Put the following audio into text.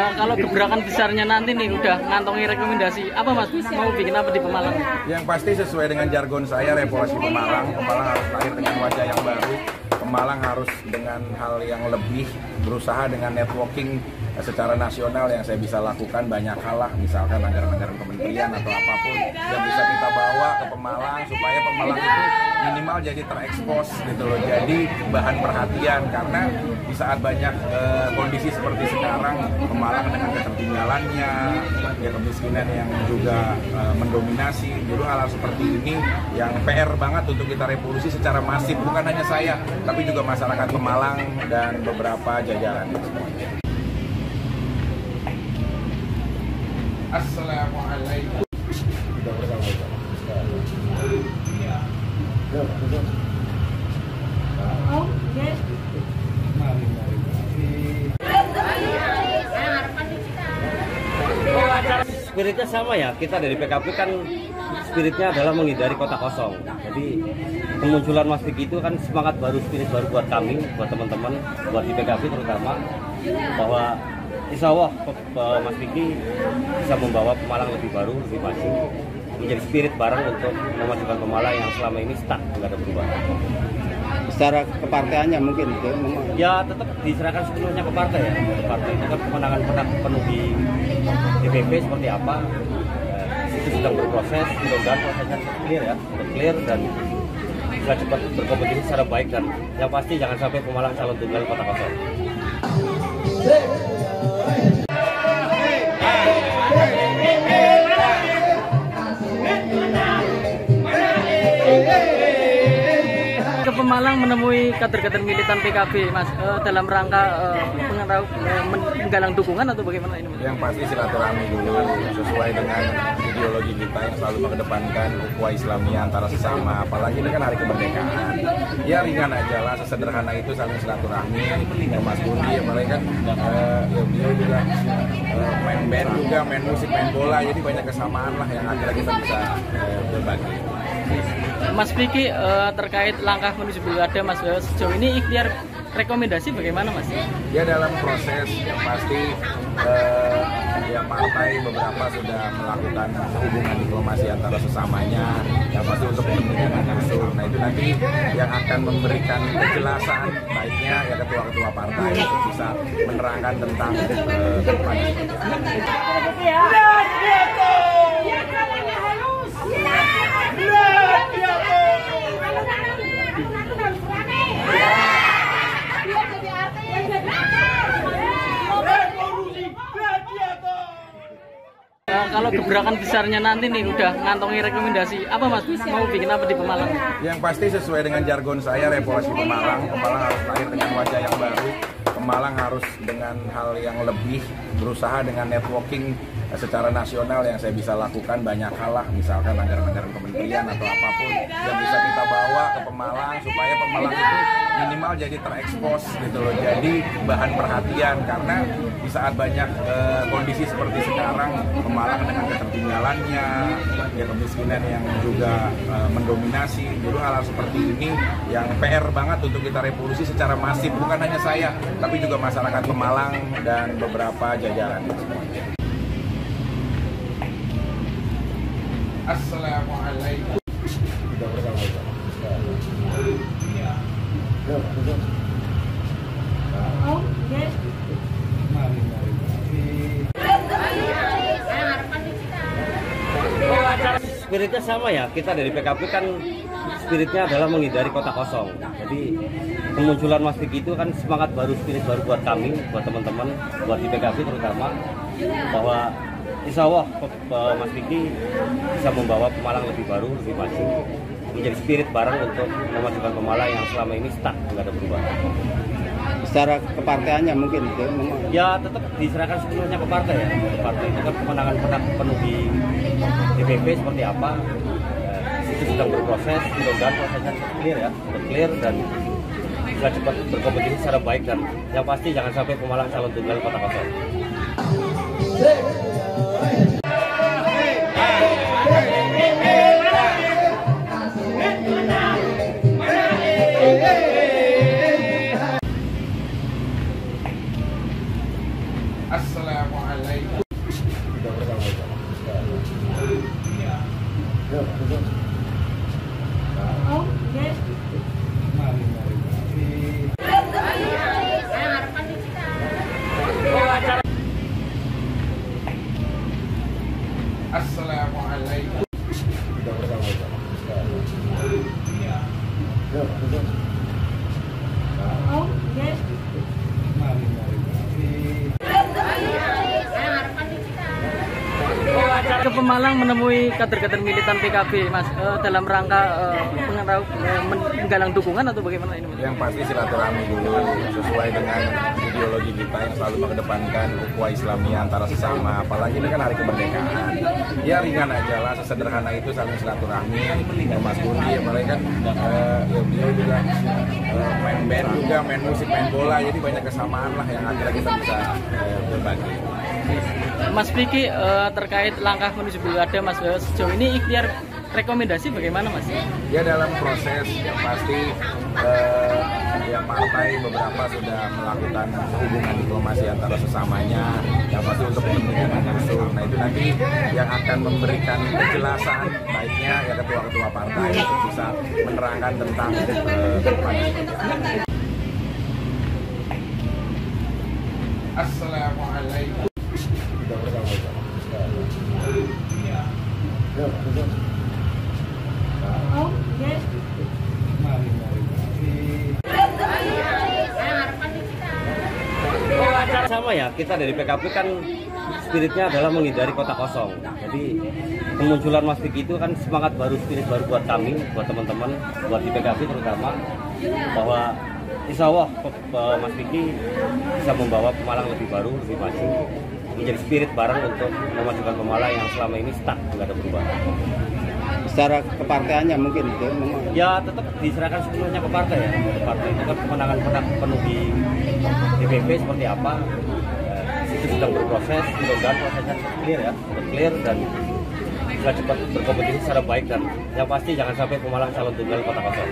Kalau gebrakan besarnya nanti nih udah ngantongi rekomendasi apa Mas? Mau bikin apa di Pemalang? Yang pasti sesuai dengan jargon saya, revolusi Pemalang. Pemalang harus lahir dengan wajah yang baru. Pemalang harus dengan hal yang lebih, berusaha dengan networking secara nasional yang saya bisa lakukan banyak hal lah, misalkan anggaran-anggaran kementerian atau apapun yang bisa kita bawa ke Pemalang supaya Pemalang itu minimal jadi terekspos gitu loh, jadi bahan perhatian. Karena di saat banyak kondisi seperti sekarang, Pemalang dengan ketertinggalannya, ya kemiskinan yang juga mendominasi, dulu hal-hal seperti ini yang PR banget untuk kita revolusi secara masif, bukan hanya saya tapi juga masyarakat Pemalang dan beberapa jajaran. Assalamualaikum. Spiritnya sama ya, kita dari PKB kan spiritnya adalah menghindari kota kosong. Jadi kemunculan Mas Vicky itu kan semangat baru, spirit baru buat kami, buat teman-teman, buat di PKB terutama, bahwa insya Allah Mas Vicky bisa membawa Pemalang lebih baru, lebih maju, menjadi spirit bareng untuk memajukan Pemalang yang selama ini stuck, nggak ada perubahan. Secara kepartaiannya mungkin ya tetap diserahkan sepenuhnya ke partai ya. Partai itu kan kemenangan penuh di DPP seperti apa, itu sedang berproses, mudah-mudahan prosesnya clear ya, clear dan bisa cepat berkompetisi secara baik, dan yang pasti jangan sampai Pemalang calon tunggal kota kosong. Ke Pemalang menemui kader-kader militan PKB Mas, dalam rangka menggalang dukungan atau bagaimana ini Mas? Yang pasti silaturahmi dulu sesuai dengan ideologi kita yang selalu mengedepankan ukhuwah Islamiyah antara sesama, apalagi ini kan hari kemerdekaan. Ya ringan aja lah, sesederhana itu saling silaturahmi. Mas Budi apalagi kan beliau juga main band juga, main musik, main bola, jadi banyak kesamaan lah yang akhirnya kita bisa berbagi. Mas Vicky, terkait langkah menuju pilkada Mas, sejauh ini ikhtiar rekomendasi bagaimana Mas? Ya dalam proses yang pasti ya partai beberapa sudah melakukan hubungan diplomasi antara sesamanya, yang pasti untuk kepentingan langsung. Nah itu nanti yang akan memberikan kejelasan baiknya ya ketua-ketua partai untuk bisa menerangkan tentang kedepannya. Kalau gebrakan besarnya nanti nih udah ngantongi rekomendasi apa Mas? Mau bikin apa di Pemalang? Yang pasti sesuai dengan jargon saya, revolusi Pemalang. Pemalang harus lahir dengan wajah yang baru. Pemalang harus dengan hal yang lebih, berusaha dengan networking secara nasional yang saya bisa lakukan banyak hal lah, misalkan anggaran-anggaran kementerian atau apapun yang bisa kita bawa ke Pemalang supaya Pemalang itu minimal jadi terekspos gitu loh, jadi bahan perhatian. Karena di saat banyak kondisi seperti sekarang, Pemalang dengan ketertinggalannya, ya kemiskinan yang juga mendominasi, dulu hal-hal seperti ini yang PR banget untuk kita revolusi secara masif, bukan hanya saya tapi juga masyarakat Pemalang dan beberapa jajaran. Assalamualaikum. Spiritnya sama ya, kita dari PKB kan spiritnya adalah menghindari kota kosong. Jadi kemunculan Mas Vicky itu kan semangat baru, spirit baru buat kami, buat teman-teman, buat di PKB terutama, bahwa insya Allah Mas Vicky bisa membawa Pemalang lebih baru, lebih maju, menjadi spirit bareng untuk memajukan Pemalang yang selama ini stuck, nggak ada perubahan. Secara kepartaiannya mungkin ya tetap diserahkan sepenuhnya ke partai ya. Partai itu kan kemenangan penuh di DPP seperti apa, itu sedang berproses, mudah-mudahan prosesnya clear ya, clear dan bisa cepat berkompetisi secara baik, dan yang pasti jangan sampai Pemalang calon tunggal kota kosong. Assalamualaikum. Assalamualaikum. Ke Pemalang menemui kader-kader militan PKB, Mas, dalam rangka menggalang dukungan atau bagaimana ini, Mas? Yang pasti silaturahmi dulu sesuai dengan ideologi kita yang selalu mengedepankan ukhuwah Islamiyah antara sesama. Apalagi ini kan hari kemerdekaan. Ya ringan aja lah, sesederhana itu saling silaturahmi. Mas Budi, apalagi kan ya beliau juga main band juga, main musik, main bola. Jadi banyak kesamaan lah yang akhirnya kita bisa berbagi. Mas Vicky, terkait langkah menuju pilkada, Mas, sejauh ini ikhtiar rekomendasi bagaimana, Mas? Ya dalam proses yang pasti ya partai beberapa sudah melakukan hubungan diplomasi antara sesamanya, yang pasti untuk kepentingan langsung. Nah itu nanti yang akan memberikan kejelasan baiknya ya ketua-ketua partai untuk bisa menerangkan tentang Assalamualaikum. Sama ya, kita dari PKB kan spiritnya adalah menghindari kota kosong. Jadi kemunculan Mas Vicky itu kan semangat baru, spirit baru buat kami, buat teman-teman, buat di PKB terutama, bahwa insya Allah Mas Vicky bisa membawa Pemalang lebih baru, lebih maju, menjadi spirit bareng untuk memajukan Pemalang yang selama ini stuck, nggak ada perubahan. Secara kepartaiannya mungkin itu memang. Ya tetap diserahkan sepenuhnya ke partai ya. Partai itu kan kemenangan penuh di DPP seperti apa, itu sedang berproses, mudah-mudahan prosesnya clear ya, clear dan bisa cepat berkompetisi secara baik dan yang pasti jangan sampai Pemalang calon tunggal kota kosong.